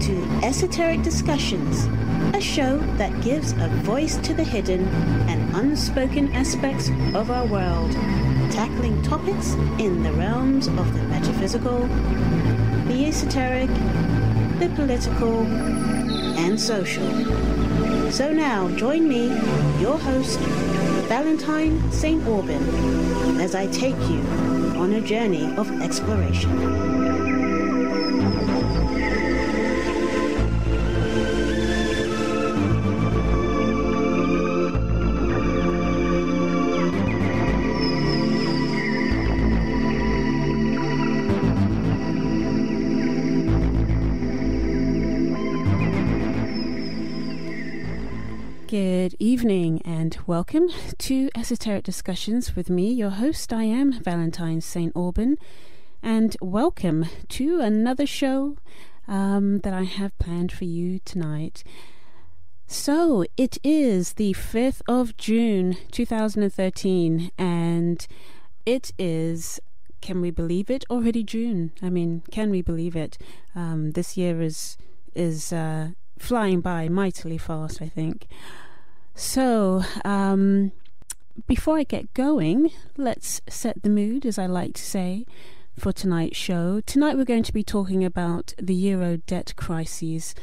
to Esoteric Discussions, a show that gives a voice to the hidden and unspoken aspects of our world, tackling topics in the realms of the metaphysical, the esoteric, the political, and social. So now join me, your host, Valentine St Aubyn, as I take you on a journey of exploration. Good evening and welcome to Esoteric Discussions with me, your host. I am Valentine St Aubyn, and welcome to another show that I have planned for you tonight. So it is the 5th of June 2013, and it is, can we believe it, already June? I mean, can we believe it? This year is flying by mightily fast, I think. So, before I get going, let's set the mood, as I like to say, for tonight's show. Tonight we're going to be talking about the Euro debt crises.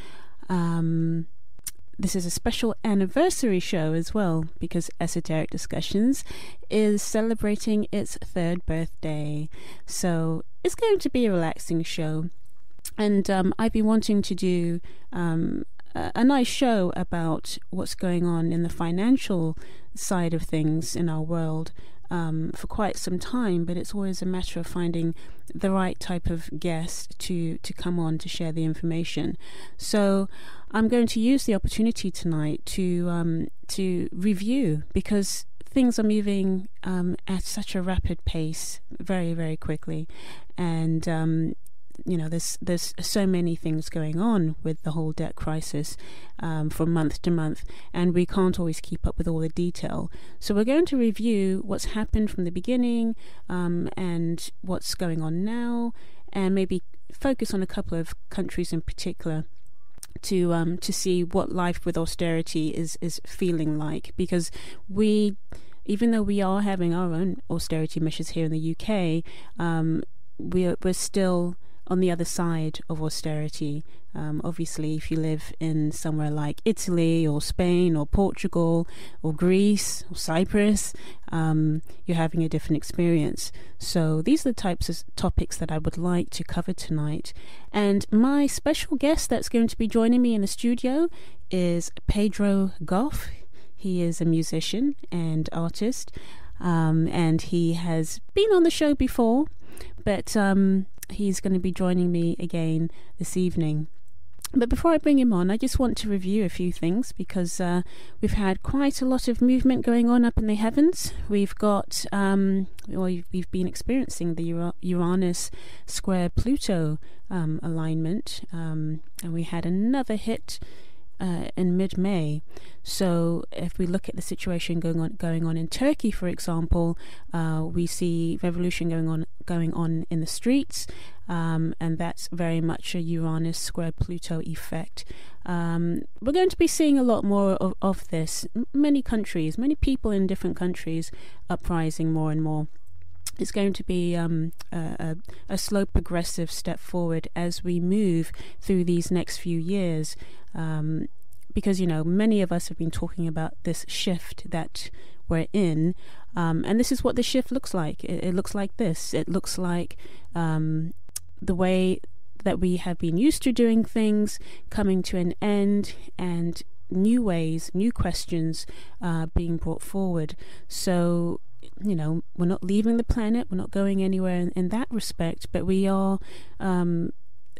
This is a special anniversary show as well, because Esoteric Discussions is celebrating its 3rd birthday. So, it's going to be a relaxing show. And I've been wanting to do a nice show about what's going on in the financial side of things in our world for quite some time, but it's always a matter of finding the right type of guest to come on to share the information. So I'm going to use the opportunity tonight to review, because things are moving at such a rapid pace very, very quickly, and there's so many things going on with the whole debt crisis from month to month, and we can't always keep up with all the detail. So we're going to review what's happened from the beginning and what's going on now, and maybe focus on a couple of countries in particular to see what life with austerity is feeling like, because even though we are having our own austerity measures here in the UK, we're still on the other side of austerity. Obviously, if you live in somewhere like Italy or Spain or Portugal or Greece or Cyprus, you're having a different experience. So these are the types of topics that I would like to cover tonight. And my special guest that's going to be joining me in the studio is Pedro Goffe. He is a musician and artist, and he has been on the show before, but he's going to be joining me again this evening. But before I bring him on, I just want to review a few things, because we've had quite a lot of movement going on up in the heavens. We've got, we've been experiencing the Uranus square Pluto alignment, and we had another hit in mid-May. So if we look at the situation going on in Turkey, for example, we see revolution going on in the streets, and that's very much a Uranus square Pluto effect. We're going to be seeing a lot more of this. Many people in different countries uprising more and more. It's going to be a slow progressive step forward as we move through these next few years, because many of us have been talking about this shift that we're in, and this is what the shift looks like. It looks like this. It looks like the way that we have been used to doing things coming to an end, and new ways, new questions being brought forward. So we're not leaving the planet, we're not going anywhere in that respect, but we are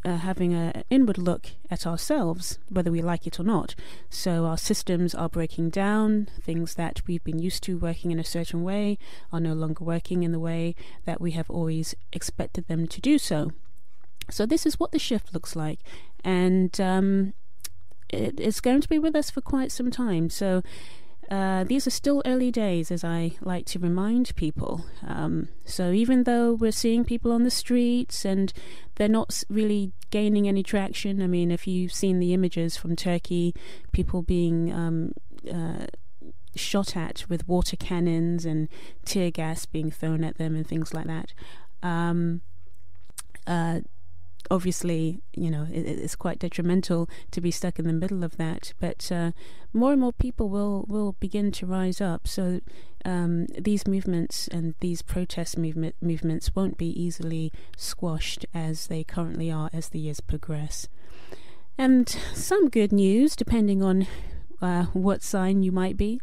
having an inward look at ourselves, whether we like it or not. So our systems are breaking down. Things that we've been used to working in a certain way are no longer working in the way that we have always expected them to do so. So this is what the shift looks like, and it's going to be with us for quite some time. So these are still early days, as I like to remind people. So even though we're seeing people on the streets and they're not really gaining any traction, I mean, if you've seen the images from Turkey, people being shot at with water cannons and tear gas being thrown at them and things like that. Obviously, it's quite detrimental to be stuck in the middle of that, but more and more people will begin to rise up. So these movements and these protest movements won't be easily squashed as they currently are as the years progress. And some good news, depending on what sign you might be.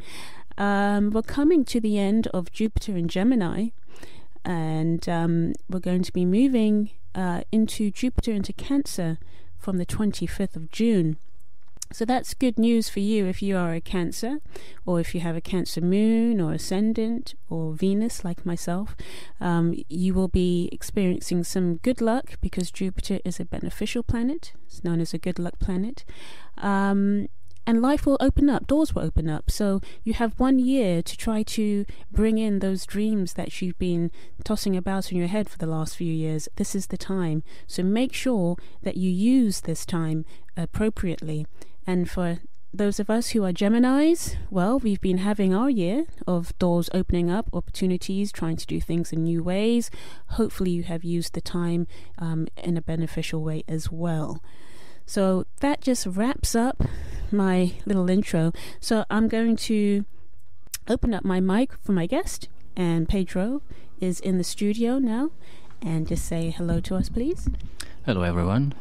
We're coming to the end of Jupiter in Gemini, and we're going to be moving into Jupiter into Cancer from the 25th of June. So that's good news for you if you are a Cancer, or if you have a Cancer moon or ascendant or Venus like myself. You will be experiencing some good luck because Jupiter is a beneficial planet. It's known as a good luck planet. And life will open up, doors will open up. So you have 1 year to try to bring in those dreams that you've been tossing about in your head for the last few years. This is the time. So make sure that you use this time appropriately. And for those of us who are Geminis, well, we've been having our year of doors opening up, opportunities, trying to do things in new ways. Hopefully you have used the time in a beneficial way as well. So that just wraps up my little intro. So I'm going to open up my mic for my guest, and Pedro is in the studio now, and just say hello to us, please. Hello, everyone.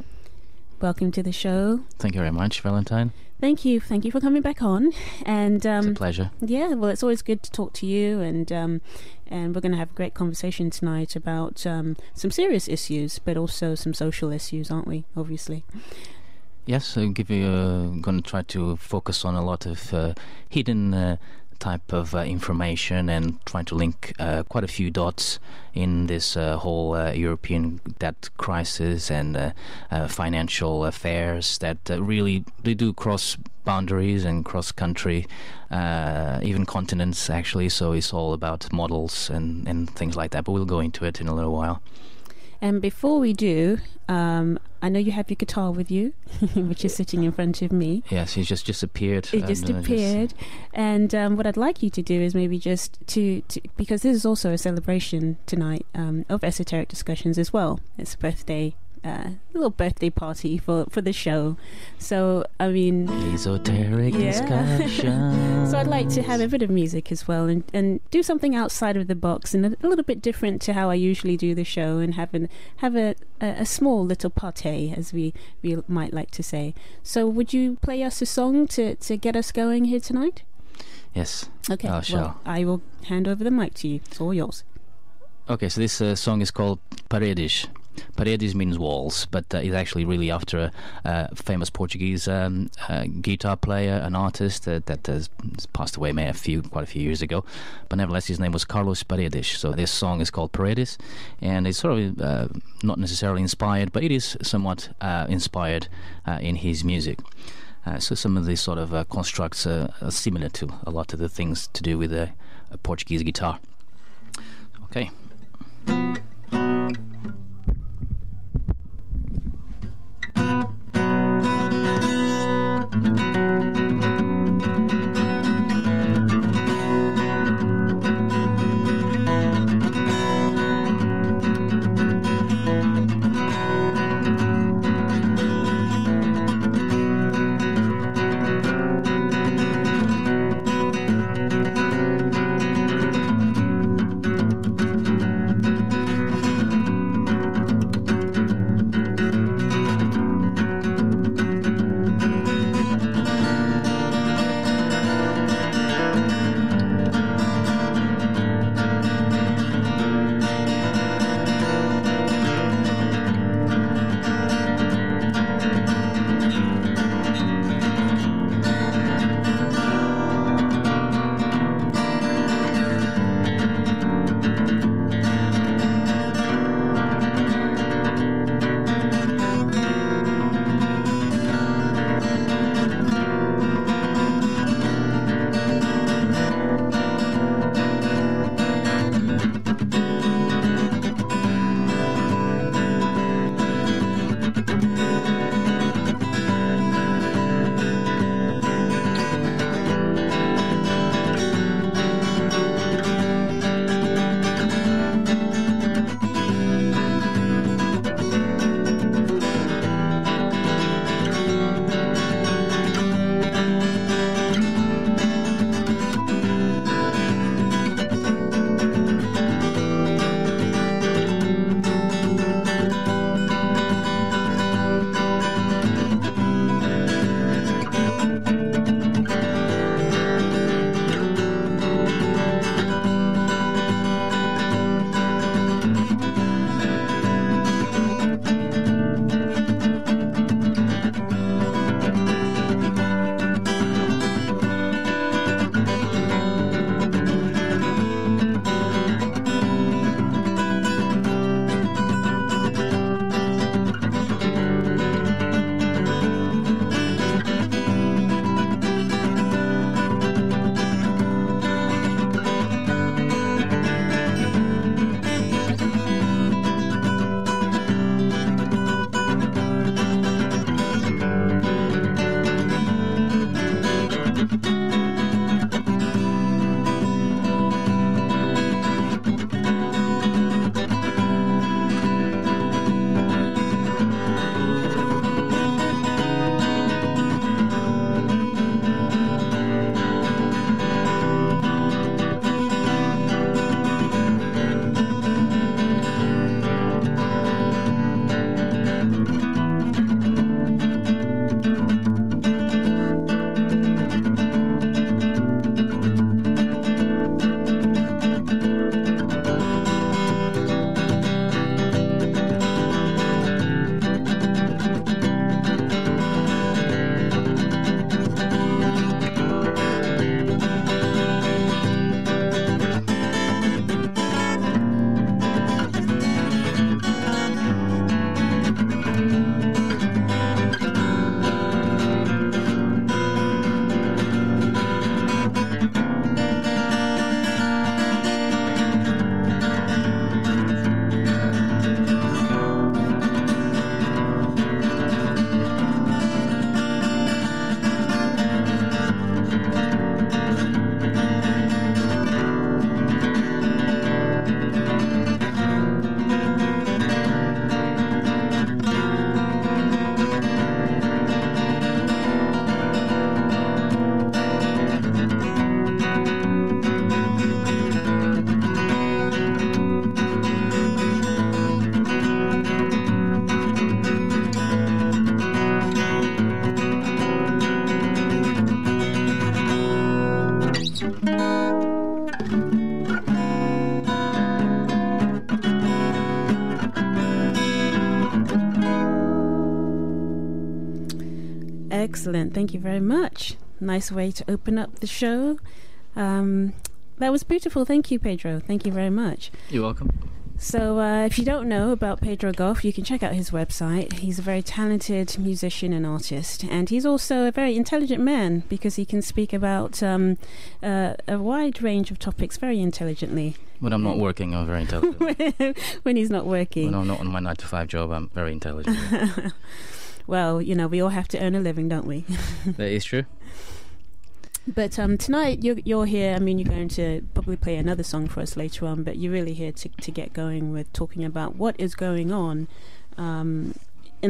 Welcome to the show. Thank you very much, Valentine. Thank you for coming back on. And it's a pleasure. Yeah, well, it's always good to talk to you, and we're going to have a great conversation tonight about some serious issues, but also some social issues, aren't we? Obviously. Yes, I'm going to try to focus on a lot of hidden type of information and trying to link quite a few dots in this whole European debt crisis and financial affairs that really they do cross boundaries and cross country, even continents actually. So it's all about models and things like that. But we'll go into it in a little while. And before we do, I know you have your guitar with you, which is sitting in front of me. Yes, he just appeared. It just appeared. And what I'd like you to do is maybe just to because this is also a celebration tonight of Esoteric Discussions as well. It's a birthday, little birthday party for the show. So, I mean... Esoteric Discussions. So I'd like to have a bit of music as well and do something outside of the box and a little bit different to how I usually do the show, and have a small little party, as we might like to say. So would you play us a song to get us going here tonight? Yes. Okay, I shall. Well, I will hand over the mic to you. It's all yours. Okay, so this song is called Paredes. Paredes means walls, but it's actually really after a famous Portuguese guitar player, an artist that has passed away quite a few years ago. But nevertheless, his name was Carlos Paredes. So this song is called Paredes, and it's sort of not necessarily inspired, but it is somewhat inspired in his music. So some of these sort of constructs are similar to a lot of the things to do with a Portuguese guitar. Okay. Excellent. Thank you very much. Nice way to open up the show. That was beautiful. Thank you, Pedro. Thank you very much. You're welcome. So if you don't know about Pedro Goffe, you can check out his website. He's a very talented musician and artist, and he's also a very intelligent man because he can speak about a wide range of topics very intelligently. When I'm not working, I'm very intelligent. When he's not working. When I'm not on my 9-to-5 job, I'm very intelligent. Well, we all have to earn a living, don't we? That is true. But tonight you're here. I mean, you're going to probably play another song for us later on, but you're really here to get going with talking about what is going on in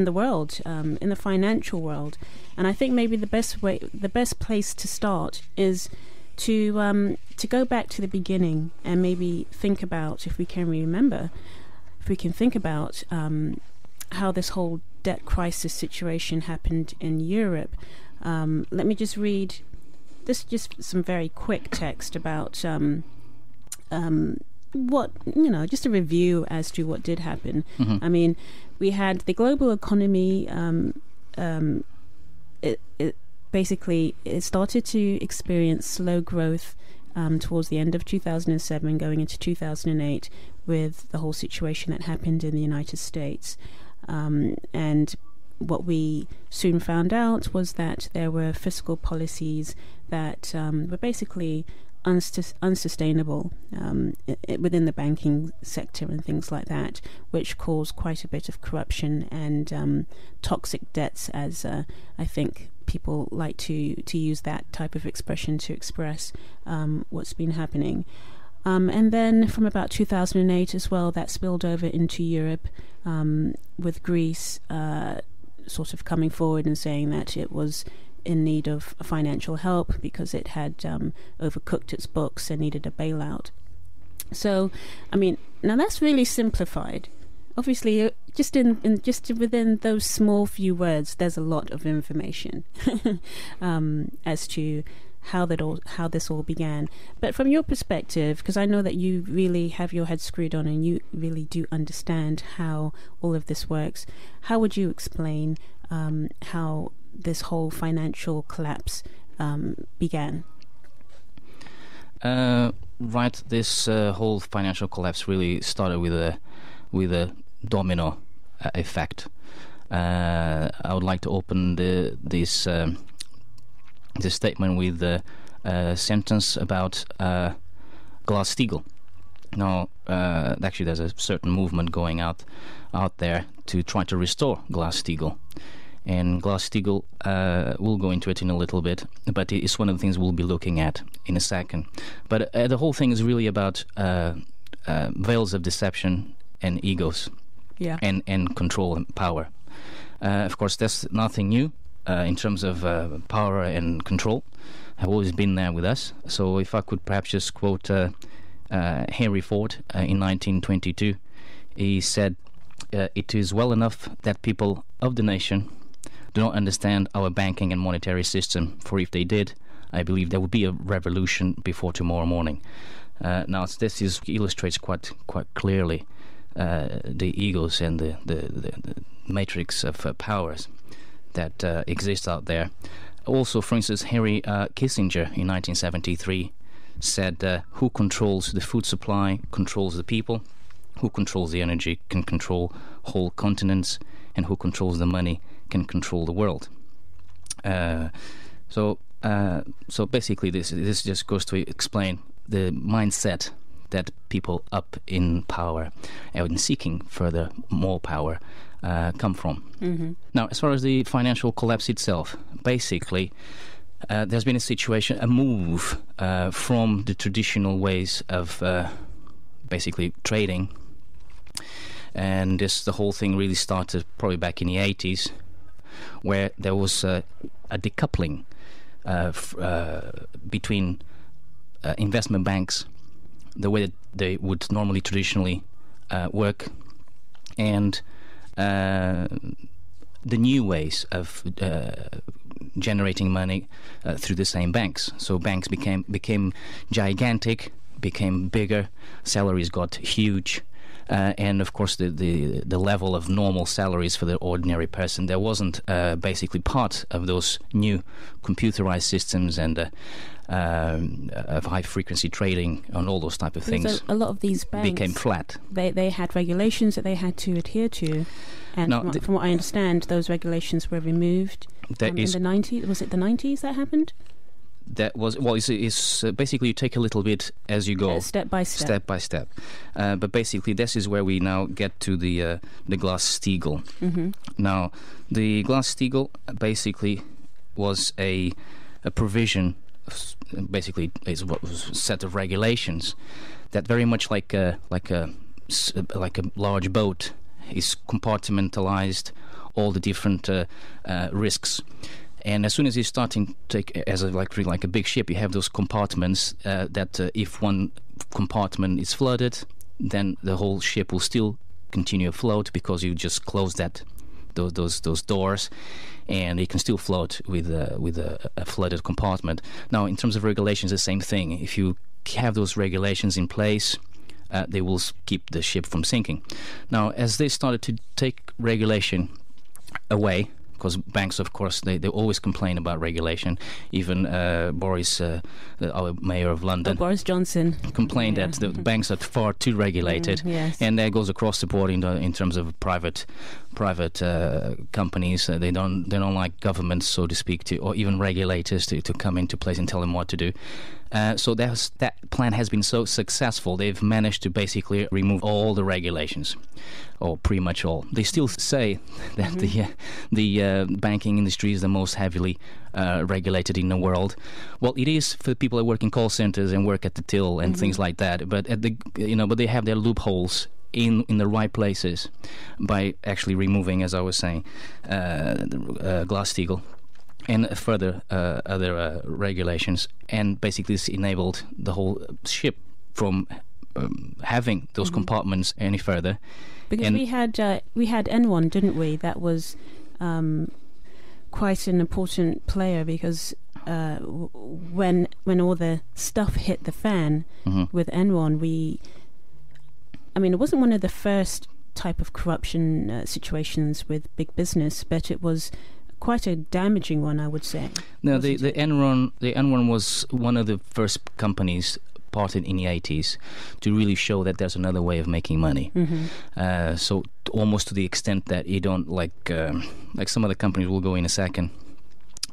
the world, in the financial world. And I think maybe the best place to start is to go back to the beginning and maybe think about, if we can think about how this whole debt crisis situation happened in Europe. Let me just read. This is just some very quick text about what, just a review as to what did happen. Mm-hmm. I mean, we had the global economy, it basically started to experience slow growth towards the end of 2007, going into 2008, with the whole situation that happened in the United States. And what we soon found out was that there were fiscal policies that were basically unsustainable within the banking sector and things like that, which caused quite a bit of corruption and toxic debts, as I think people like to use that type of expression to express what's been happening. And then from about 2008 as well, that spilled over into Europe, with Greece sort of coming forward and saying that it was in need of financial help because it had overcooked its books and needed a bailout. So, I mean, now that's really simplified. Obviously, just within those small few words, there's a lot of information as to how this all began. But from your perspective, because I know that you really have your head screwed on and you really do understand how all of this works, how would you explain how this whole financial collapse began? Right, this whole financial collapse really started with a domino effect. I would like to open this statement with a sentence about Glass-Steagall. Now, actually, there's a certain movement going out there to try to restore Glass-Steagall. And Glass-Steagall, we'll go into it in a little bit, but it's one of the things we'll be looking at in a second. But the whole thing is really about veils of deception and egos, and control and power. Of course, that's nothing new in terms of power and control. Have always been there with us. So if I could perhaps just quote Henry Ford in 1922, he said, "It is well enough that people of the nation do not understand our banking and monetary system, for if they did, I believe there would be a revolution before tomorrow morning." Now, this illustrates quite clearly the egos and the matrix of powers that exist out there. Also, for instance, Henry Kissinger in 1973 said, "Who controls the food supply controls the people. Who controls the energy can control whole continents, and who controls the money can control the world." So basically, this just goes to explain the mindset that people up in power and seeking further more power come from. Mm-hmm. Now, as far as the financial collapse itself, basically, there's been a move from the traditional ways of basically trading. And the whole thing really started probably back in the 80s, where there was a decoupling between investment banks, the way that they would normally traditionally work, and the new ways of generating money through the same banks. So banks became gigantic, became bigger, salaries got huge, and of course the level of normal salaries for the ordinary person. There wasn't basically part of those new computerized systems and of high frequency trading and all those type of things. So a lot of these banks became flat. They had regulations that they had to adhere to, and from what I understand, those regulations were removed in the 90s. Was it the 90s that happened? That was it's basically you take a little bit as you go, step by step. But basically, this is where we now get to the Glass-Steagall. Mm-hmm. Now, the Glass-Steagall basically was a provision. Basically, it's what was a set of regulations that very much like a large boat is compartmentalized all the different risks. And as soon as you start to take as like a big ship, you have those compartments that if one compartment is flooded, then the whole ship will still continue afloat because you just close those doors, and it can still float with a flooded compartment. Now, in terms of regulations, the same thing. If you have those regulations in place, they will keep the ship from sinking. Now, as they started to take regulation away, because banks, of course, they always complain about regulation. Even Boris, our mayor of London, Boris Johnson, complained that the banks are far too regulated, yes. And that goes across the board in terms of private companies. They don't like governments, so to speak, or even regulators to come into place and tell them what to do. So that plan has been so successful. They've managed to basically remove all the regulations, or pretty much all. They still say that the banking industry is the most heavily regulated in the world. Well, it is for the people that work in call centers and work at the till and things like that. But but they have their loopholes in the right places by actually removing, as I was saying, Glass-Steagall and further other regulations, and basically this enabled the whole ship from having those compartments any further. Because we had Enron, didn't we? That was quite an important player, because when all the stuff hit the fan with Enron, it wasn't one of the first type of corruption situations with big business, but it was quite a damaging one, I would say. No, the Enron was one of the first companies parted in the 80s to really show that there's another way of making money. So almost to the extent that you don't like some other companies will go in a second.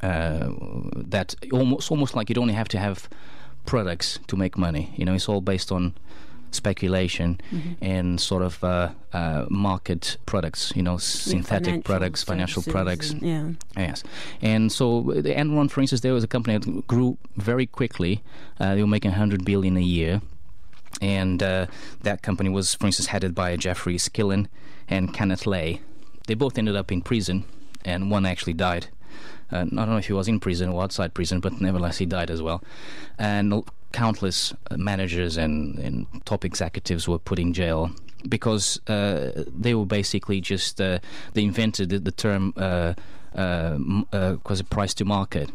That almost like you don't have to have products to make money. It's all based on speculation and sort of market products, synthetic products, financial products. Yes. And so the Enron, for instance, there was a company that grew very quickly. They were making $100 billion a year. And that company was, for instance, headed by Jeffrey Skillen and Kenneth Lay. They both ended up in prison, and one actually died. I don't know if he was in prison or outside prison, but nevertheless he died as well. And countless managers and top executives were put in jail because they were basically just they invented the term was a price to market,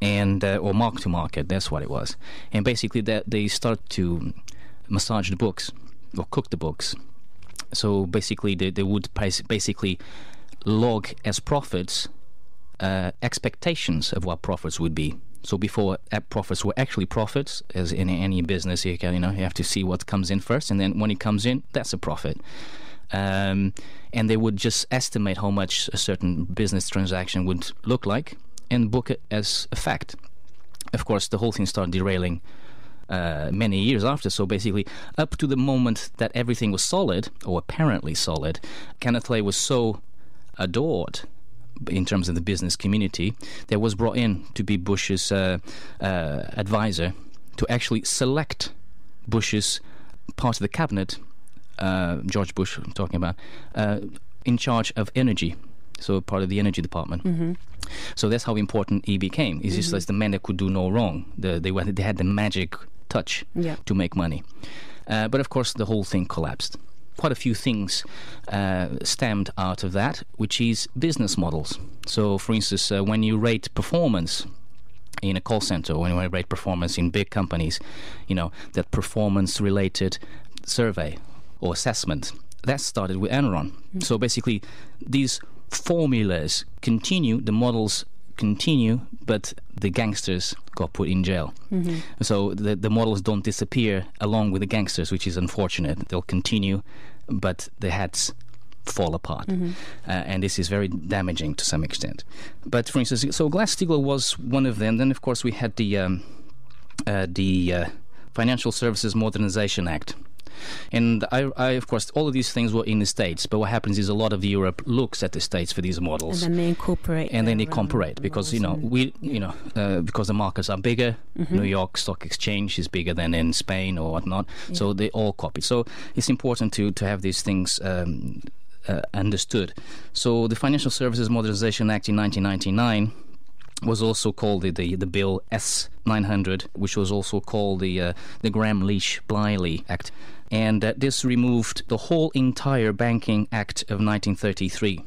and or mark to market. That's what it was. And basically that they start to massage the books or cook the books. So basically they would basically log as profits expectations of what profits would be. So before profits were actually profits, as in any business, you have to see what comes in first, and then when it comes in, that's a profit. And they would just estimate how much a certain business transaction would look like and book it as a fact. Of course, the whole thing started derailing many years after. So basically, up to the moment that everything was solid, or apparently solid, Kenneth Lay was so adored in terms of the business community, that was brought in to be Bush's advisor to actually select Bush's part of the cabinet, George Bush I'm talking about, in charge of energy, so part of the energy department. So that's how important he became. He's just like the man that could do no wrong. They had the magic touch to make money. But of course the whole thing collapsed. Quite a few things stemmed out of that, which is business models. So, for instance, when you rate performance in a call center, or when you rate performance in big companies, that performance-related survey or assessment. That started with Enron. So basically, these formulas continue, the models continue, but the gangsters got put in jail. So the models don't disappear along with the gangsters, which is unfortunate. They'll continue, but the heads fall apart. And this is very damaging to some extent. But for instance, so Glass-Steagall was one of them. Then, of course, we had the Financial Services Modernization Act. And I, of course, all of these things were in the States, but what happens is a lot of Europe looks at the States for these models, and then they incorporate. And then they incorporate because because the markets are bigger. New York Stock Exchange is bigger than in Spain or whatnot, so they all copy. So it's important to have these things understood. So the Financial Services Modernization Act in 1999 was also called the Bill S-900, which was also called the Gramm-Leach-Bliley Act. And this removed the whole entire Banking Act of 1933.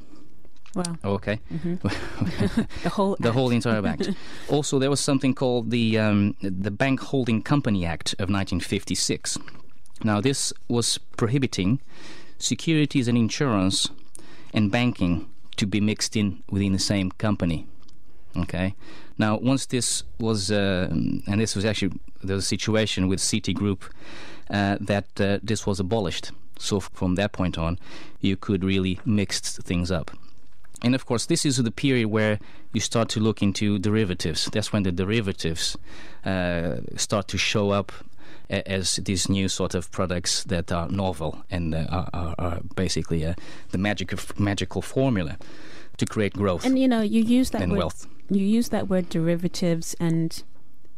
Wow. Okay. The whole entire act. Also, there was something called the Bank Holding Company Act of 1956. Now, this was prohibiting securities and insurance and banking to be mixed in within the same company. Okay. Now, once this was, and this was actually the situation with Citigroup, that this was abolished. So from that point on, you could really mix things up. And of course, this is the period where you start to look into derivatives. That's when the derivatives start to show up as these new sort of products that are novel and are basically the magical formula to create growth. And you use that and word, wealth. You use that word derivatives, and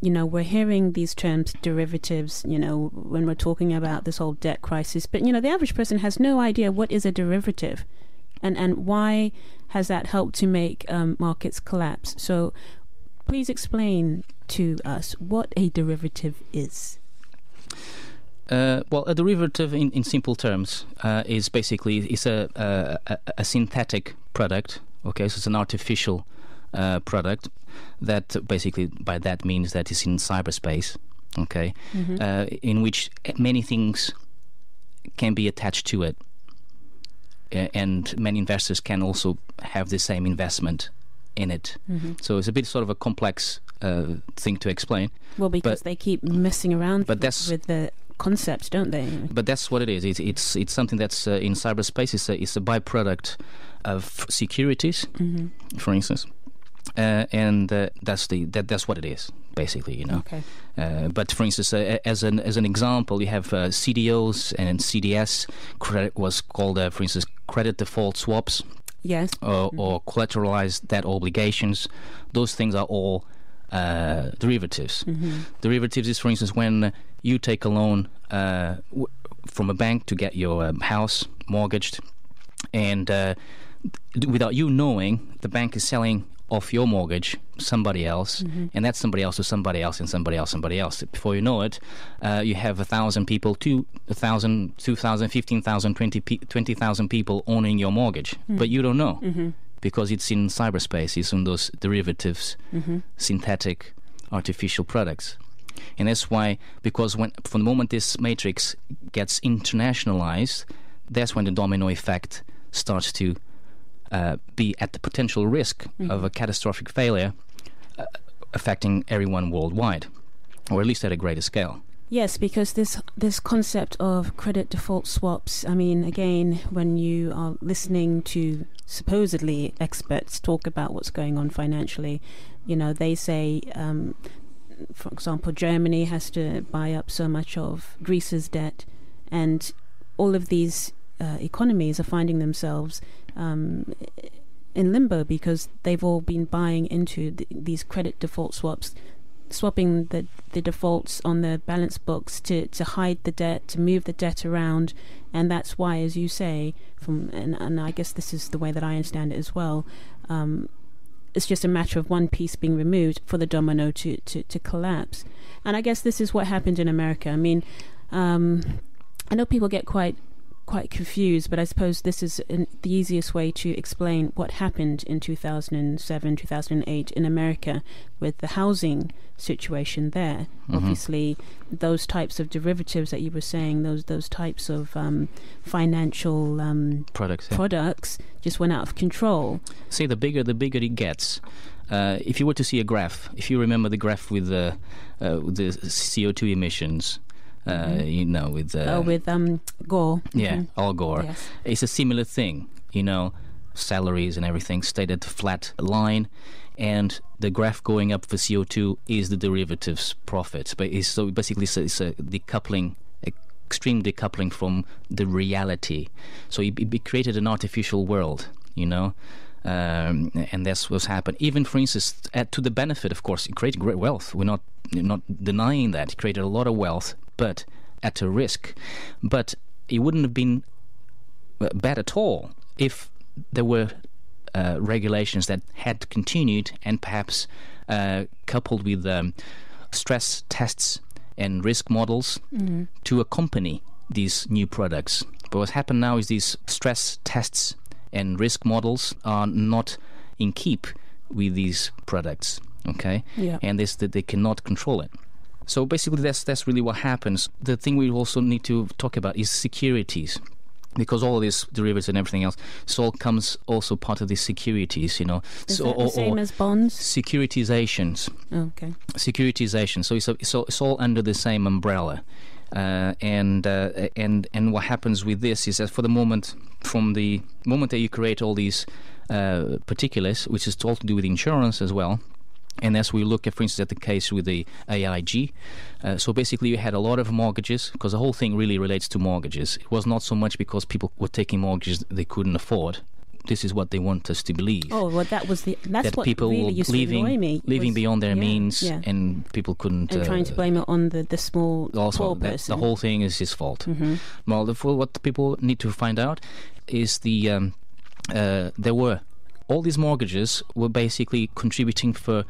we're hearing these terms derivatives, when we're talking about this whole debt crisis. But the average person has no idea what is a derivative, and why has that helped to make markets collapse. So please explain to us what a derivative is. Well, a derivative, in simple terms, is basically a synthetic product. Okay, so it's an artificial product that basically, by that means that is in cyberspace. Okay, in which many things can be attached to it, and many investors can also have the same investment in it. So it's a bit sort of a complex thing to explain. Well, because they keep messing around with the concepts, don't they? But that's what it is. It's something that's in cyberspace. It's a byproduct of securities, for instance, and that's what it is, basically. Okay. But for instance, as an example, you have CDOs and CDS. Credit was called, for instance, credit default swaps. Yes. Or collateralized debt obligations. Those things are all derivatives. Derivatives is, for instance, when you take a loan from a bank to get your house mortgaged, and without you knowing, the bank is selling off your mortgage somebody else, and that's somebody else to somebody else and somebody else. Before you know it, you have 1,000 people, 2,000, 2,000, 15,000, 20,000 people owning your mortgage, but you don't know. Because it's in cyberspace, it's in those derivatives, synthetic, artificial products. And that's why, because from the moment this matrix gets internationalized, that's when the domino effect starts to be at the potential risk of a catastrophic failure affecting everyone worldwide, or at least at a greater scale. Yes, because this concept of credit default swaps, I mean, again, when you are listening to supposedly experts talk about what's going on financially, they say, for example, Germany has to buy up so much of Greece's debt, and all of these economies are finding themselves in limbo because they've all been buying into these credit default swaps, swapping the defaults on the balance books to hide the debt, to move the debt around. And that's why, as you say, and I guess this is the way that I understand it as well, it's just a matter of one piece being removed for the domino to collapse. And I guess this is what happened in America. I mean, I know people get quite quite confused, but I suppose this is the easiest way to explain what happened in 2007, 2008 in America with the housing situation there. Obviously, those types of derivatives that you were saying, those types of financial products just went out of control. See, the bigger it gets. If you were to see a graph, if you remember the graph with the CO2 emissions, with Gore. Yeah, Al Gore. Yes. It's a similar thing. Salaries and everything stayed at a flat line, and the graph going up for CO2 is the derivatives profit. But it's a decoupling, extreme decoupling from the reality. So it created an artificial world, and that's what's happened. Even, for instance, to the benefit, of course, it created great wealth. We're not denying that. It created a lot of wealth, but at a risk. But it wouldn't have been bad at all if there were regulations that had continued and perhaps coupled with stress tests and risk models to accompany these new products. But what's happened now is these stress tests and risk models are not in keep with these products, okay? Yeah. And that they cannot control it. So basically that's really what happens. The thing we also need to talk about is securities, because all of these derivatives and everything else, it all comes also part of these securities, Is that the same as bonds? Securitizations. Oh, okay. Securitization. So it's all under the same umbrella. And what happens with this is that from the moment that you create all these particulars, which is all to do with insurance as well, and as we look at, for instance, at the case with the AIG, so basically you had a lot of mortgages, because the whole thing really relates to mortgages. It was not so much because people were taking mortgages they couldn't afford. This is what they want us to believe. Oh, well, that's that what people really used to annoy me. living beyond their means, and people couldn't. And trying to blame it on the small also, poor person. The whole thing is his fault. Well, what people need to find out is there were all these mortgages were basically contributing for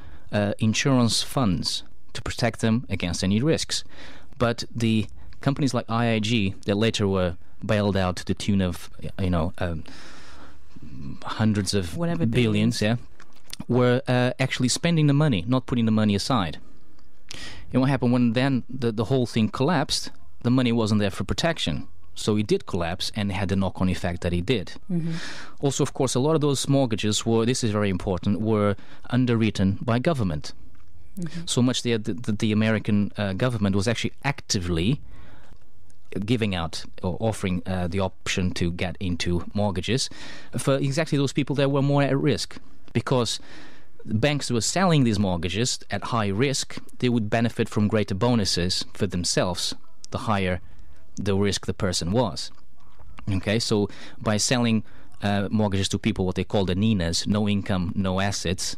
insurance funds to protect them against any risks, but the companies like IAG that later were bailed out to the tune of hundreds of billions, were actually spending the money, not putting the money aside. And what happened when then the whole thing collapsed? The money wasn't there for protection. So it did collapse and had the knock-on effect that it did. Also, of course, a lot of those mortgages were, this is very important, were underwritten by government. So much that the American government was actually actively giving out or offering the option to get into mortgages for exactly those people that were more at risk. Because banks were selling these mortgages at high risk, they would benefit from greater bonuses for themselves, the higher the risk the person was. Okay, so by selling mortgages to people, what they call the NINAs, no income, no assets,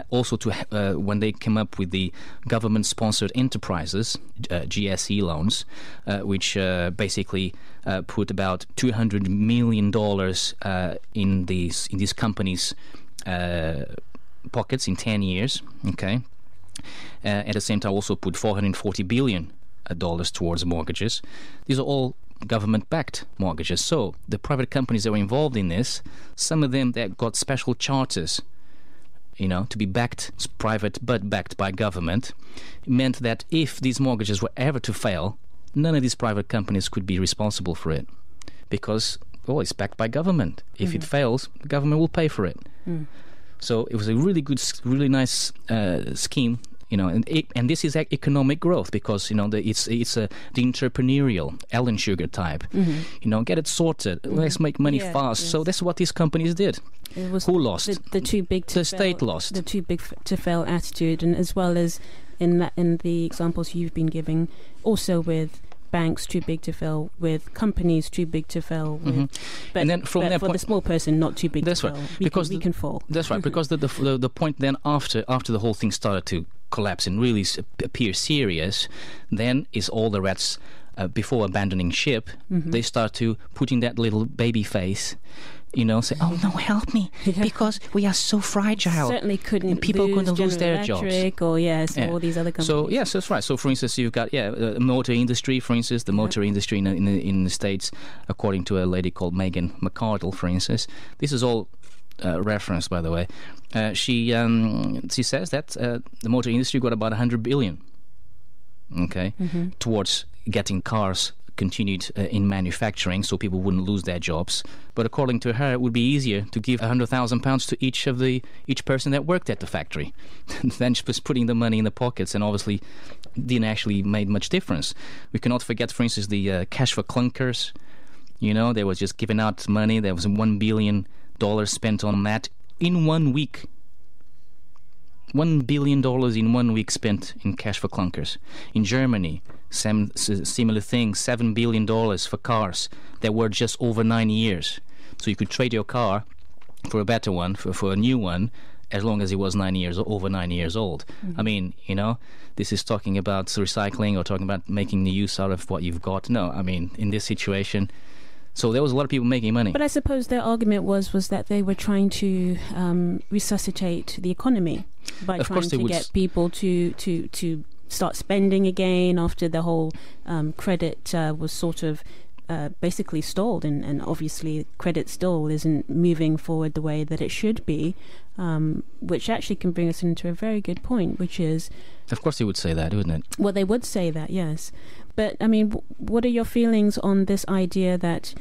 also to when they came up with the government-sponsored enterprises, GSE loans, which basically put about $200 million in these companies' pockets in 10 years. Okay, at the same time, also put $440 billion towards mortgages. These are all government-backed mortgages. So the private companies that were involved in this, some of them that got special charters, to be backed, private but backed by government, meant that if these mortgages were ever to fail, none of these private companies could be responsible for it, because it's backed by government. If it fails, the government will pay for it. So it was a really good, really nice scheme. And this is economic growth, because it's the entrepreneurial Ellen Sugar type. Get it sorted. Let's make money fast. Yes. So that's what these companies did. It was who lost? The too big to the fail, state lost. The too big to fail attitude, and as well as in the examples you've been giving, also with banks too big to fail, with companies too big to fail, with, but, and then from but for the small person not too big to fail. Because we can fall. That's right. Because the point then after the whole thing started to collapse and really appear serious, then is all the rats before abandoning ship. They start to put in that little baby face say, "Oh no, help me, because we are so fragile." Certainly couldn't. And people lose couldn't lose their Electric jobs. Or all these other companies. So yes, that's right. So for instance, you've got motor industry. For instance, the motor industry in the States, according to a lady called Megan McArdle, for instance, this is all reference, by the way. She says that the motor industry got about 100 billion. Okay, towards getting cars continued in manufacturing, so people wouldn't lose their jobs. But according to her, it would be easier to give £100,000 to each person that worked at the factory than just putting the money in the pockets, and obviously didn't actually make much difference. We cannot forget, for instance, the cash for clunkers. They was just giving out money. There was $1 billion spent on that in 1 week. $1 billion in 1 week spent in cash for clunkers. In Germany, similar thing, $7 billion for cars that were just over 9 years. So you could trade your car for a better one, for a new one, as long as it was over 9 years old. I mean, this is talking about recycling or talking about making the use out of what you've got. No, I mean, in this situation... So there was a lot of people making money. But I suppose their argument was that they were trying to resuscitate the economy by trying to get people to start spending again after the whole credit was sort of basically stalled. And obviously credit still isn't moving forward the way that it should be, which actually can bring us into a very good point, which is... Of course they would say that, wouldn't it? Well, they would say that, yes. But, I mean, what are your feelings on this idea that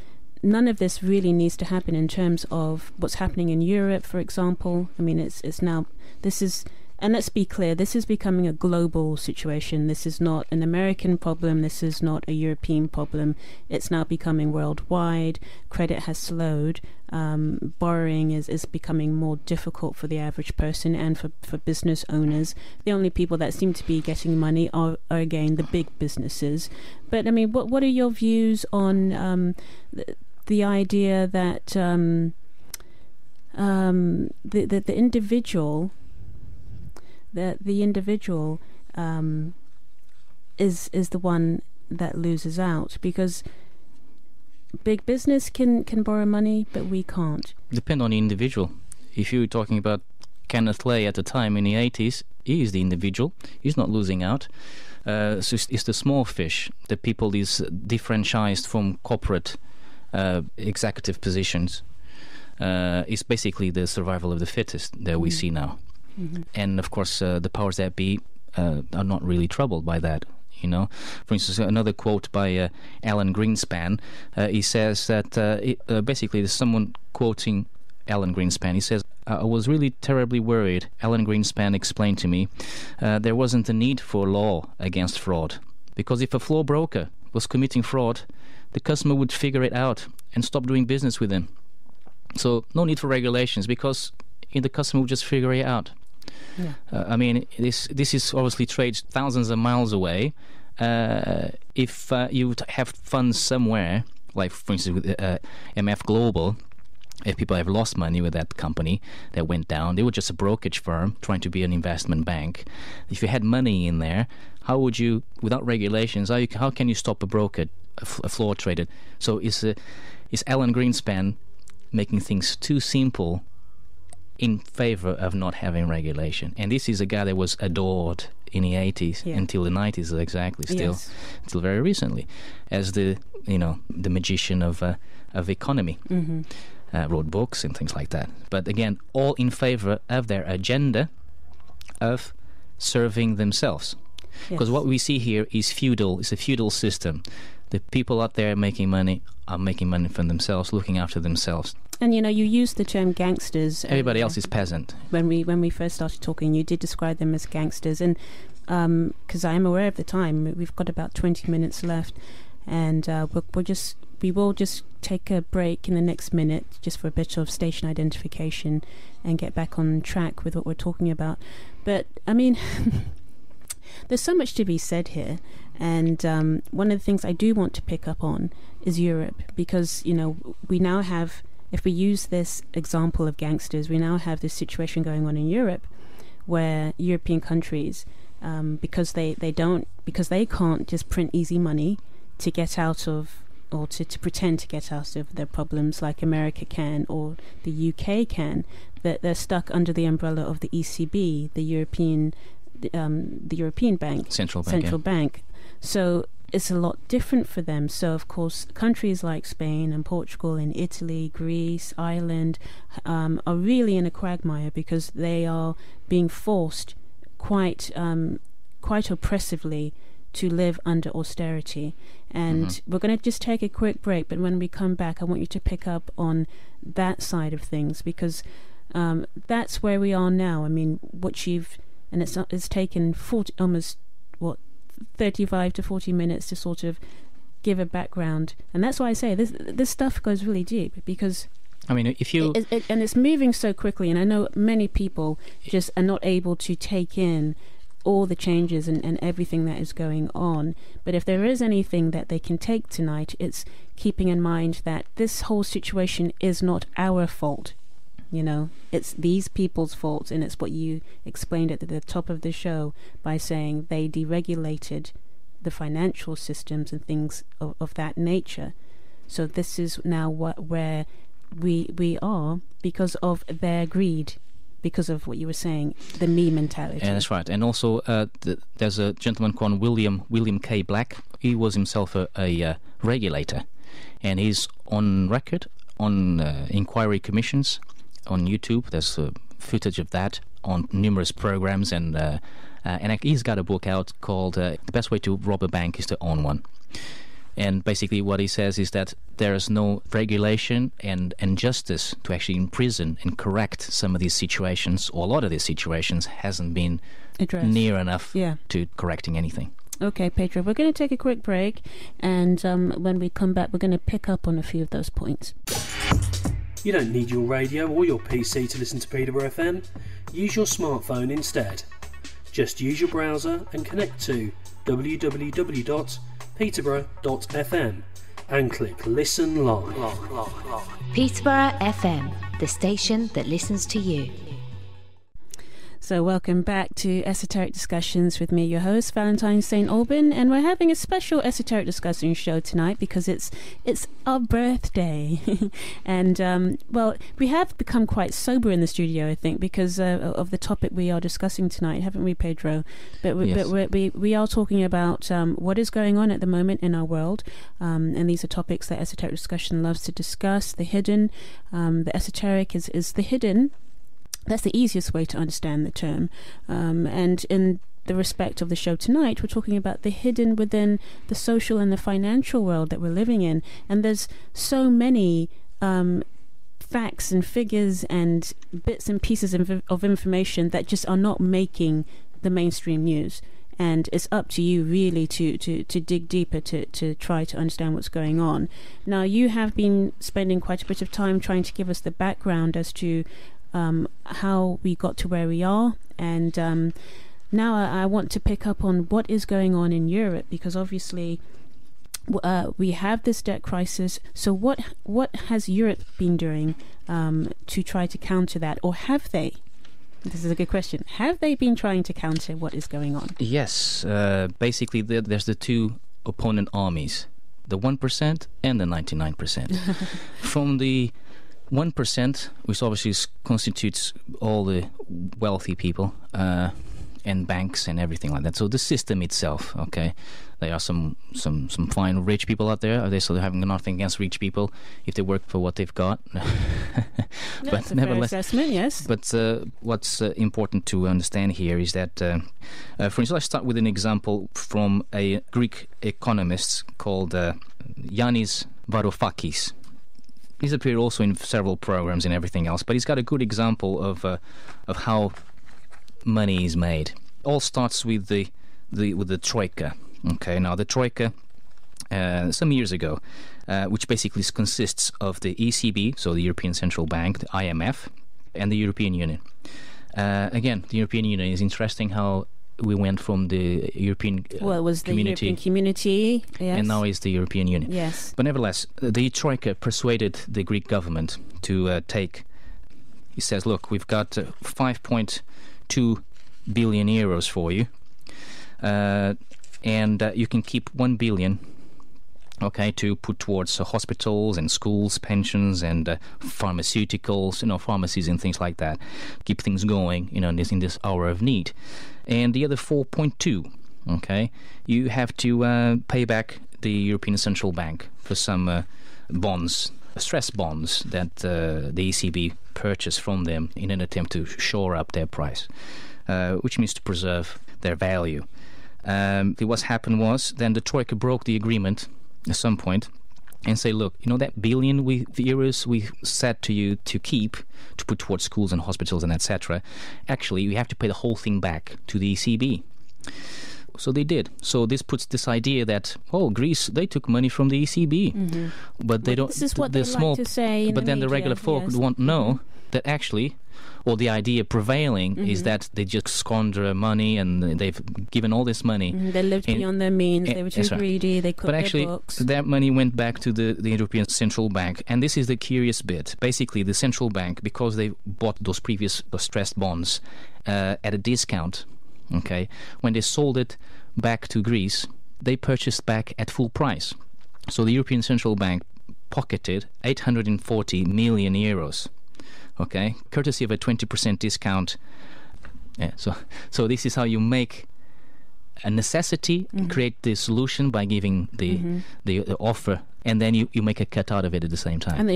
none of this really needs to happen in terms of what's happening in Europe, for example? I mean, it's now... This is... And let's be clear, this is becoming a global situation. This is not an American problem. This is not a European problem. It's now becoming worldwide. Credit has slowed. Borrowing is becoming more difficult for the average person and for business owners. The only people that seem to be getting money are again, the big businesses. But, I mean, what are your views on the idea that the individual... that the individual is the one that loses out, because big business can borrow money, but we can't. Depend on the individual. If you're talking about Kenneth Lay at the time in the 80s, he is the individual. He's not losing out. So it's the small fish, the people is defranchised from corporate executive positions. It's basically the survival of the fittest that we see now. And of course the powers that be are not really troubled by that. For instance, another quote by Alan Greenspan, he says that basically there's someone quoting Alan Greenspan. He says, "I was really terribly worried. Alan Greenspan explained to me there wasn't a need for law against fraud, because if a floor broker was committing fraud, the customer would figure it out and stop doing business with him. So no need for regulations, because the customer would just figure it out." Yeah. I mean, this is obviously trades thousands of miles away. If you have funds somewhere, like for instance with MF Global, if people have lost money with that company that went down, they were just a brokerage firm trying to be an investment bank. If you had money in there, how would you, without regulations, how can you stop a broker, a floor trader? So is Alan Greenspan making things too simple in favor of not having regulation? And this is a guy that was adored in the 80s until the 90s, exactly, until very recently, as the magician of economy. Wrote books and things like that. But again, all in favor of their agenda of serving themselves. Because what we see here is feudal. It's a feudal system. The people out there making money are making money for themselves, looking after themselves. And you used the term gangsters. Everybody else is peasant. When we first started talking, you did describe them as gangsters, and because I am aware of the time, we've got about 20 minutes left, and we will just take a break in the next minute, just for a bit of station identification, and get back on track with what we're talking about. But I mean, there's so much to be said here, and one of the things I do want to pick up on is Europe, because we now have, if we use this example of gangsters, we now have this situation going on in Europe, where European countries, because they can't just print easy money to get out of or to pretend to get out of their problems like America can or the UK can, that they're stuck under the umbrella of the ECB, the European Bank, Central Bank. So it's a lot different for them. So of course countries like Spain and Portugal and Italy, Greece, Ireland are really in a quagmire because they are being forced quite oppressively to live under austerity. And we're going to just take a quick break, but when we come back I want you to pick up on that side of things, because that's where we are now. I mean, it's taken 35 to 40 minutes to sort of give a background, and that's why I say this stuff goes really deep, because I mean, if you and it's moving so quickly, and I know many people just are not able to take in all the changes and everything that is going on. But if there is anything that they can take tonight, it's keeping in mind that this whole situation is not our fault. You know, it's these people's fault, and it's what you explained at the top of the show by saying they deregulated the financial systems and things of that nature. So this is now where we are because of their greed, because of what you were saying, the me mentality. Yeah, that's right. And also, there's a gentleman called William K. Black. He was himself a regulator, and he's on record on inquiry commissions on YouTube. There's footage of that on numerous programs, and he's got a book out called "The Best Way to Rob a Bank is to Own One." And basically what he says is that there is no regulation and justice to actually imprison and correct some of these situations, or a lot of these situations hasn't been addressed near enough to correcting anything. Okay, Pedro, we're going to take a quick break, and when we come back we're going to pick up on a few of those points. You don't need your radio or your PC to listen to Peterborough FM. Use your smartphone instead. Just use your browser and connect to www.peterborough.fm and click Listen Live. Peterborough FM, the station that listens to you. So welcome back to Esoteric Discussions with me, your host, Valentine St Aubyn, and we're having a special Esoteric Discussion show tonight because it's our birthday. And, well, we have become quite sober in the studio, I think, because of the topic we are discussing tonight, haven't we, Pedro? But we are talking about what is going on at the moment in our world, and these are topics that Esoteric Discussion loves to discuss. The hidden, the esoteric is the hidden. That's the easiest way to understand the term. And in the respect of the show tonight, we're talking about the hidden within the social and the financial world that we're living in. And there's so many facts and figures and bits and pieces of information that just are not making the mainstream news. And it's up to you really to dig deeper to try to understand what's going on. Now, you have been spending quite a bit of time trying to give us the background as to how we got to where we are, and now I want to pick up on what is going on in Europe, because obviously we have this debt crisis. So what has Europe been doing to try to counter that, or have they? This is a good question. Have they been trying to counter what is going on? Yes, basically there's the two opponent armies, the 1% and the 99%. From the 1%, which obviously constitutes all the wealthy people and banks and everything like that. So the system itself, okay, there are some fine rich people out there. They still having nothing against rich people if they work for what they've got. That's a fair assessment, yes. But what's important to understand here is that, for instance, let's start with an example from a Greek economist called Yanis Varoufakis. He's appeared also in several programs and everything else, but he's got a good example of how money is made. All starts with the troika. Okay, now the troika, some years ago, which basically consists of the ECB, so the European Central Bank, the IMF, and the European Union. Again, the European Union is interesting how we went from the European community. Well, it was the European community, yes. And now it's the European Union. Yes. But nevertheless, the Troika persuaded the Greek government to take, he says, look, we've got 5.2 billion euros for you, and you can keep 1 billion okay, to put towards hospitals and schools, pensions and pharmaceuticals, pharmacies and things like that. Keep things going, in this hour of need. And the other 4.2, okay, you have to pay back the European Central Bank for some bonds, stress bonds that the ECB purchased from them in an attempt to shore up their price, which means to preserve their value. What happened was then the Troika broke the agreement at some point and say, look, that billion euros we said to you to keep, to put towards schools and hospitals and etc., actually we have to pay the whole thing back to the ECB. So they did. So this puts this idea that, Greece, they took money from the ECB, but they don't. This is what they like to say. But then the regular folk won't know that actually, or the idea prevailing is that they just squander money and they've given all this money. They lived beyond their means. They were too greedy. They cooked their books. But actually, that money went back to the European Central Bank. And this is the curious bit. Basically, the Central Bank, because they bought those previous stressed bonds at a discount, okay, when they sold it back to Greece, they purchased back at full price. So the European Central Bank pocketed 840 million euros, okay, courtesy of a 20% discount. Yeah, so this is how you make a necessity, create the solution by giving the offer, and then you make a cut out of it at the same time. And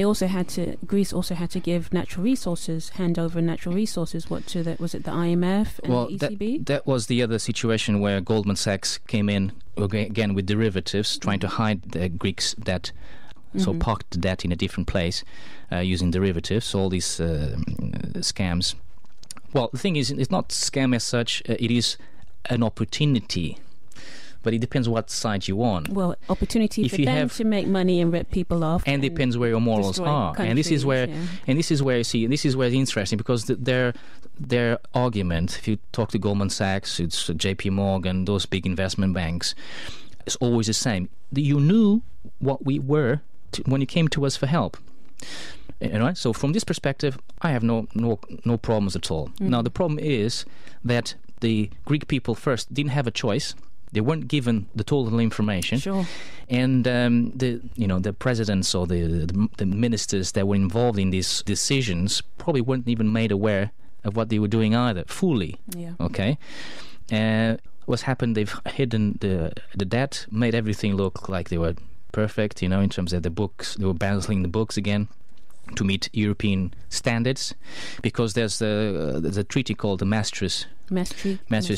Greece also had to give natural resources, hand over natural resources. Was it the IMF and the ECB? That was the other situation where Goldman Sachs came in again with derivatives, trying to hide the Greeks' debt. So parked the debt in a different place using derivatives, all these scams. Well, the thing is, it's not scam as such, it is an opportunity. But it depends what side you're on. Well, opportunity for them to make money and rip people off. And depends where your morals are. And this is where this is where it's interesting, because their argument, if you talk to Goldman Sachs, it's JP Morgan, those big investment banks, it's always the same. You knew what we were when you came to us for help. Right? So from this perspective, I have no problems at all. Now the problem is that the Greek people first didn't have a choice. They weren't given the total information. Sure. And the presidents or the ministers that were involved in these decisions probably weren't even made aware of what they were doing either, fully. Yeah. Okay. What's happened? They've hidden the debt, made everything look like they were perfect. In terms of the books, they were balancing the books again to meet European standards, because there's a treaty called the Maastricht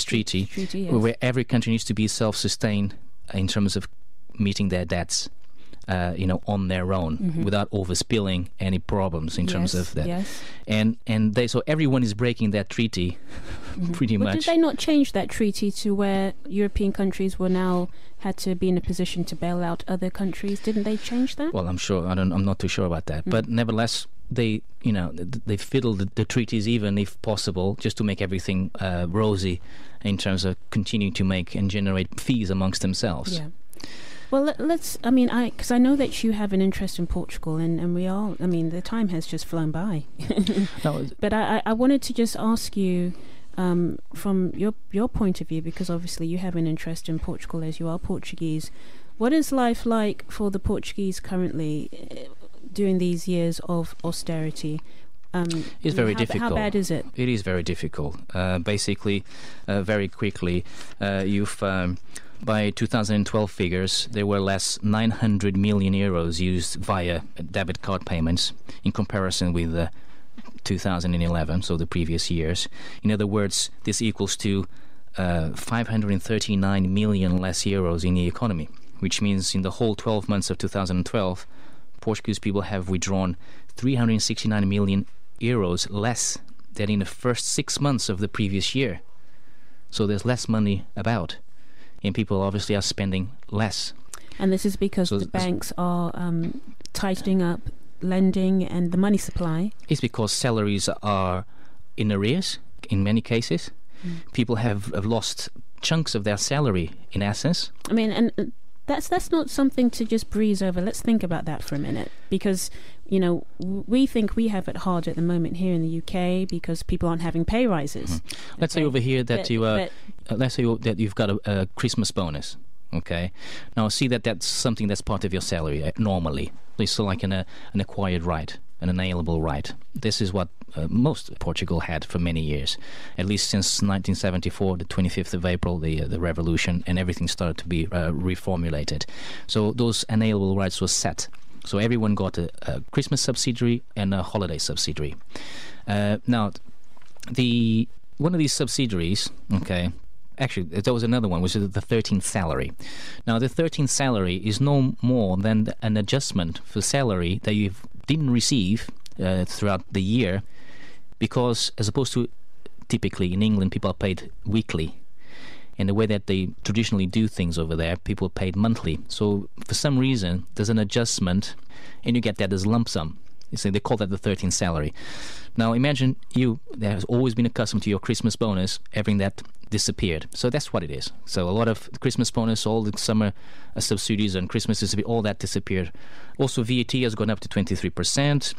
Treaty, yes, where every country needs to be self-sustained in terms of meeting their debts, on their own, without overspilling any problems in terms of that. Yes. And so everyone is breaking that treaty, pretty much. Did they not change that treaty to where European countries were now had to be in a position to bail out other countries? Didn't they change that? Well, I'm not too sure about that. But nevertheless, they fiddled the treaties even, if possible, just to make everything rosy in terms of continuing to make and generate fees amongst themselves. Yeah. Well, because I know that you have an interest in Portugal, and we all, the time has just flown by. But I wanted to just ask you, from your point of view, because obviously you have an interest in Portugal as you are Portuguese, what is life like for the Portuguese currently during these years of austerity? It's very difficult. How bad is it? It is very difficult. Basically, very quickly, by 2012 figures, there were less 900 million euros used via debit card payments in comparison with 2011, so the previous years. In other words, this equals to 539 million less euros in the economy, which means in the whole 12 months of 2012, Portuguese people have withdrawn 369 million euros less than in the first 6 months of the previous year. So there's less money about, and people obviously are spending less. And this is because the banks are tightening up lending and the money supply. It's because salaries are in arrears in many cases. People have lost chunks of their salary, in essence. And that's not something to just breeze over. Let's think about that for a minute, because we think we have it hard at the moment here in the UK because people aren't having pay rises. Let's say over here that let's say that you've got a Christmas bonus. Okay, now see that's something that's part of your salary normally. It's like an acquired right, an inalienable right. This is what most Portugal had for many years, at least since 1974, the 25th of April, the revolution, and everything started to be reformulated. So those inalienable rights were set. So everyone got a Christmas subsidiary and a holiday subsidiary. Now, one of these subsidiaries, okay. Actually, there was another one, which is the 13th salary. Now, the 13th salary is no more than an adjustment for salary that you didn't receive throughout the year, because as opposed to typically in England, people are paid weekly. And the way that they traditionally do things over there, people are paid monthly. So for some reason, there's an adjustment, and you get that as lump sum. So they call that the 13th salary. Now, imagine you that has always been accustomed to your Christmas bonus, having that disappeared. So that's what it is. So a lot of Christmas bonus, all the summer subsidies and Christmas disappeared, all that disappeared. Also, VAT has gone up to 23%.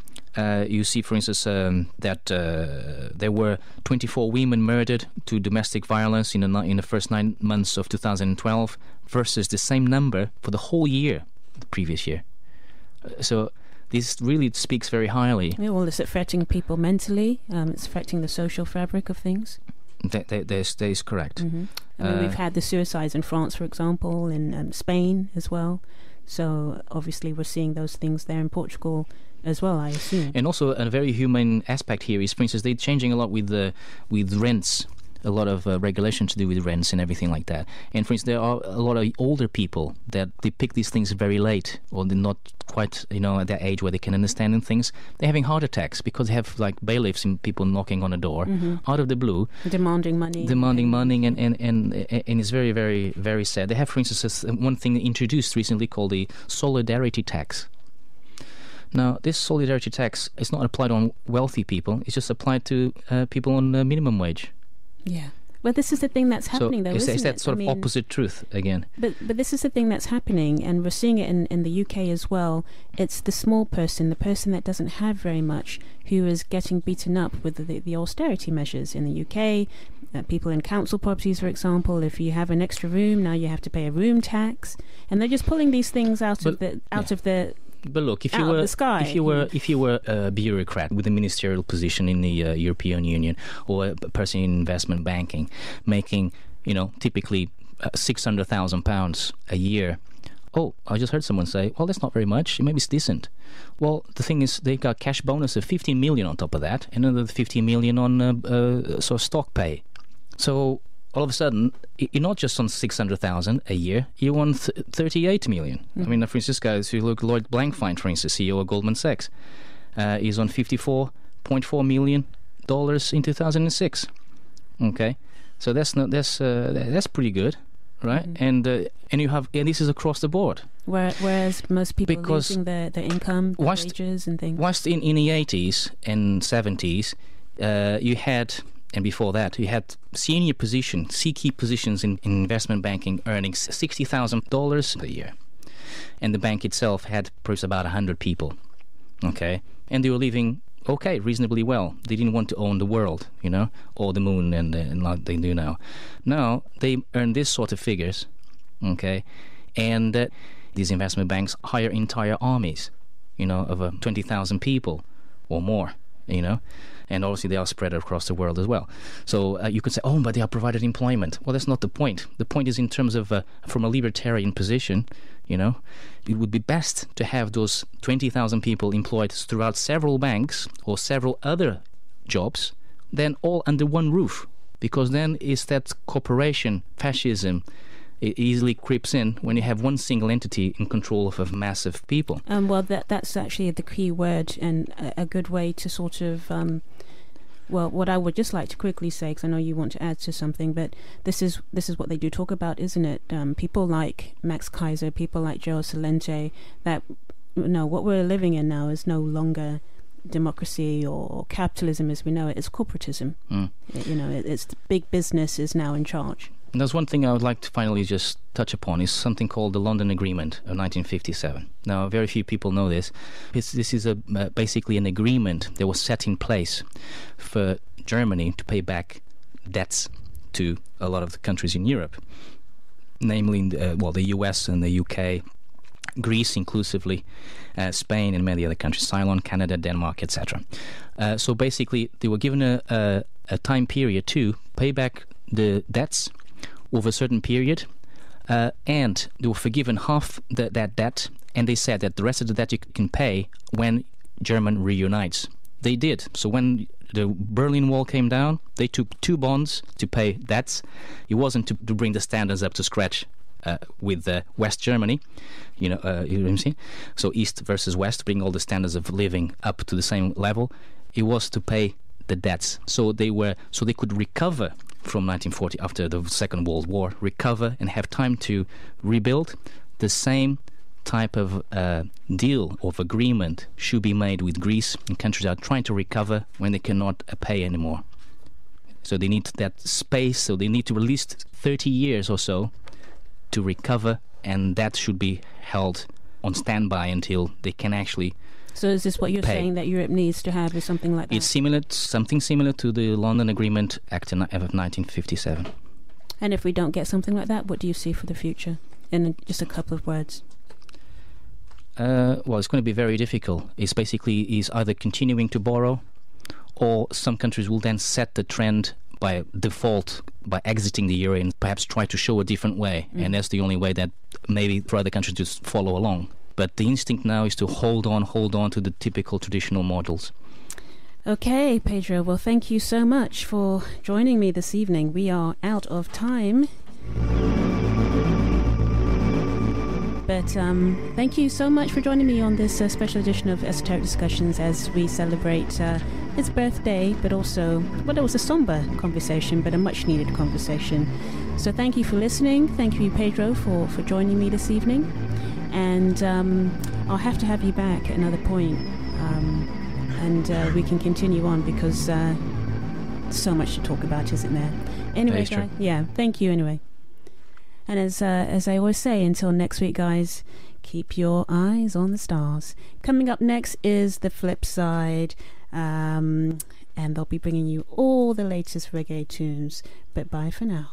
You see, for instance, that there were 24 women murdered to domestic violence in the first 9 months of 2012 versus the same number for the whole year, the previous year. So this really speaks very highly. Yeah, well, it's affecting people mentally. It's affecting the social fabric of things. That is correct. Mm-hmm. I mean, we've had the suicides in France, for example, in Spain as well. So obviously we're seeing those things there in Portugal as well, I assume. And also a very human aspect here is, for instance, they're changing a lot with rents. A lot of regulation to do with rents and everything like that. And for instance, there are a lot of older people that they pick these things very late, or they're not quite, at that age where they can understand things. They're having heart attacks because they have like bailiffs and people knocking on the door out of the blue, demanding money, and it's very, very, very sad. They have, for instance, one thing introduced recently called the solidarity tax. Now, this solidarity tax is not applied on wealthy people; it's just applied to people on minimum wage. Yeah. Well, this is the thing that's happening, though, isn't it? It's that sort of opposite truth again. But this is the thing that's happening, and we're seeing it in the UK as well. It's the small person, the person that doesn't have very much, who is getting beaten up with the austerity measures in the UK. People in council properties, for example, if you have an extra room, now you have to pay a room tax, and they're just pulling these things out of the. But look, if you were a bureaucrat with a ministerial position in the European Union, or a person in investment banking, making typically £600,000 a year. Oh, I just heard someone say, well, that's not very much. Maybe it's decent. Well, the thing is, they got cash bonus of 15 million on top of that, and another 15 million on sort of stock pay. So all of a sudden, you're not just on 600,000 a year, you're on 38 million. I mean, for instance, guys, if you look at Lloyd Blankfein, for instance, CEO of Goldman Sachs, he's on $54.4 million in 2006. Okay, so that's pretty good, right? And this is across the board. Whereas most people are losing their income, their wages and things. Whilst in the 80s and 70s, you had... And before that, you had senior positions, key positions in investment banking earning $60,000 a year. And the bank itself had perhaps about 100 people, okay? And they were living, reasonably well. They didn't want to own the world, or the moon and like they do now. Now, they earn this sort of figures, okay? And these investment banks hire entire armies, of 20,000 people or more, And obviously they are spread across the world as well. So you could say, but they are provided employment. Well, that's not the point. The point is in terms of, from a libertarian position, it would be best to have those 20,000 people employed throughout several banks or several other jobs than all under one roof. Because then it's that corporation fascism. It easily creeps in when you have one single entity in control of a mass of people. Well, that's actually the key word, and a good way to sort of... what I would just like to quickly say, because I know you want to add to something, but this is what they do talk about, isn't it? People like Max Kaiser, people like Joe Salente, that what we're living in now is no longer democracy or capitalism as we know it. It's corporatism. It's the big business is now in charge. And there's one thing I would like to finally just touch upon is something called the London Agreement of 1957. Now, very few people know this. This is basically an agreement that was set in place for Germany to pay back debts to a lot of the countries in Europe. namely the US and the UK, Greece inclusively, Spain and many other countries, Ceylon, Canada, Denmark, etc. So basically, they were given a time period to pay back the debts over a certain period, and they were forgiven half that debt, and they said that the rest of the debt you can pay when Germany reunites. They did. So when the Berlin Wall came down, they took 2 bonds to pay debts. It wasn't to bring the standards up to scratch with West Germany, you know what I'm saying? So East versus West, bring all the standards of living up to the same level. It was to pay the debts. So they could recover from 1940 after the Second World War, recover and have time to rebuild. The same type of deal of agreement should be made with Greece and countries that are trying to recover when they cannot pay anymore. So they need that space, so they need to at least 30 years or so to recover, and that should be held on standby until they can actually So is this what you're pay. saying that Europe needs to have, is something like that? It's something similar to the London Agreement Act of 1957. And if we don't get something like that, what do you see for the future? In just a couple of words. Well, it's going to be very difficult. It's basically is either continuing to borrow, or some countries will then set the trend by default by exiting the euro and perhaps try to show a different way. And that's the only way that maybe for other countries just follow along. But the instinct now is to hold on to the typical traditional models. Okay, Pedro, well, thank you so much for joining me this evening. We are out of time. But thank you so much for joining me on this special edition of Esoteric Discussions as we celebrate his birthday, but also, well, it was a somber conversation, but a much-needed conversation. So thank you for listening. Thank you, Pedro, for joining me this evening. And I'll have to have you back at another point, and we can continue on because so much to talk about, isn't there? Anyway, guys, yeah, thank you anyway. And as I always say, until next week, guys, keep your eyes on the stars. Coming up next is The Flip Side, and they'll be bringing you all the latest reggae tunes. But bye for now.